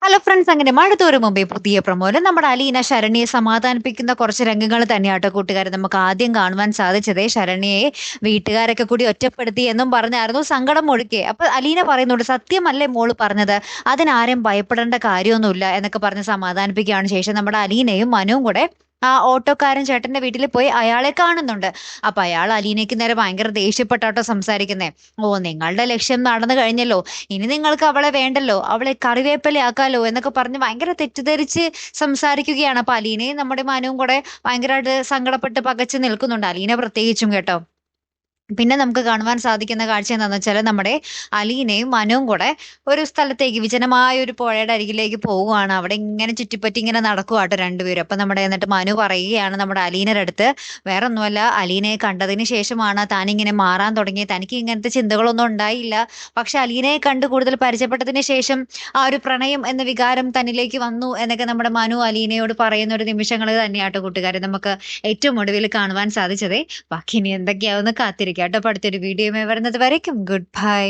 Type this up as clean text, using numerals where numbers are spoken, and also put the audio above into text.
Hello friends, അങ്ങനെ മഴത്തോരു മുമ്പേ പുതിയ പ്രൊമോയില് നമ്മുടെ അലീന ശരണ്യയെ സമാധാനിപ്പിക്കുന്ന കുറച്ച് രംഗങ്ങൾ തന്നെയാട്ടോ കൂട്ടുകാരെ നമുക്ക് ആദ്യം കാണുവാൻ സാധിച്ചത്. ശരണ്യയെ വീട്ടുകാരൊക്കെ കൂടി ഒറ്റപ്പെടുത്തി എന്നും പറഞ്ഞായിരുന്നു സങ്കടം ഒഴുക്കിയെ. അപ്പൊ അലീന പറയുന്നുണ്ട്, സത്യമല്ലേ മോള് പറഞ്ഞത്, അതിനാരും ഭയപ്പെടേണ്ട കാര്യമൊന്നുമില്ല എന്നൊക്കെ പറഞ്ഞ് സമാധാനിപ്പിക്കുകയാണ്. ശേഷം നമ്മുടെ അലീനയും മനുവും കൂടെ ആ ഓട്ടോക്കാരൻ ചേട്ടന്റെ വീട്ടിൽ പോയി അയാളെ കാണുന്നുണ്ട്. അപ്പൊ അയാൾ അലീനയ്ക്ക് നേരെ ഭയങ്കര ദേഷ്യപ്പെട്ടാട്ടോ സംസാരിക്കുന്നേ. ഓ, നിങ്ങളുടെ ലക്ഷ്യം നടന്നു കഴിഞ്ഞല്ലോ, ഇനി നിങ്ങൾക്ക് അവളെ വേണ്ടല്ലോ, അവളെ കറിവേപ്പിലയാക്കാലോ എന്നൊക്കെ പറഞ്ഞ് ഭയങ്കര തെറ്റിദ്ധരിച്ച് സംസാരിക്കുകയാണ്. അപ്പൊ അലീനയും നമ്മുടെ മനുവും കൂടെ ഭയങ്കരമായിട്ട് സങ്കടപ്പെട്ട് പകച്ചു നിൽക്കുന്നുണ്ട്, അലീന പ്രത്യേകിച്ചും കേട്ടോ. പിന്നെ നമുക്ക് കാണുവാൻ സാധിക്കുന്ന കാഴ്ച എന്താന്ന് വെച്ചാൽ നമ്മുടെ അലീനയും മനുവും കൂടെ ഒരു സ്ഥലത്തേക്ക്, വിജനമായ ഒരു പുഴയുടെ അരികിലേക്ക് പോവുകയാണ്. അവിടെ ഇങ്ങനെ ചുറ്റിപ്പറ്റി ഇങ്ങനെ നടക്കുവാട്ടോ രണ്ടുപേരും. അപ്പൊ എന്നിട്ട് മനു പറയുകയാണ് നമ്മുടെ അലീനയുടെ അടുത്ത്, വേറെ ഒന്നുമല്ല, അലീനയെ കണ്ടതിന് ശേഷമാണ് താനിങ്ങനെ മാറാൻ തുടങ്ങിയത്, തനിക്ക് ഇങ്ങനത്തെ ചിന്തകളൊന്നും ഉണ്ടായില്ല, പക്ഷെ അലീനയെ കണ്ട് കൂടുതൽ പരിചയപ്പെട്ടതിന് ശേഷം ആ ഒരു പ്രണയം എന്ന വികാരം തന്നിലേക്ക് വന്നു എന്നൊക്കെ നമ്മുടെ മനു അലീനയോട് പറയുന്ന ഒരു നിമിഷങ്ങൾ തന്നെയാട്ടോ കൂട്ടുകാരെ നമുക്ക് ഏറ്റവും ഒടുവിൽ കാണുവാൻ സാധിച്ചത്. ബാക്കി ഇനി എന്തൊക്കെയാവുമെന്ന് കാത്തിരിക്കാം കേട്ടോ. അപ്പൊ അടുത്തൊരു വീഡിയോയുമായി വരുന്നത് വരയ്ക്കും ഗുഡ് ബൈ.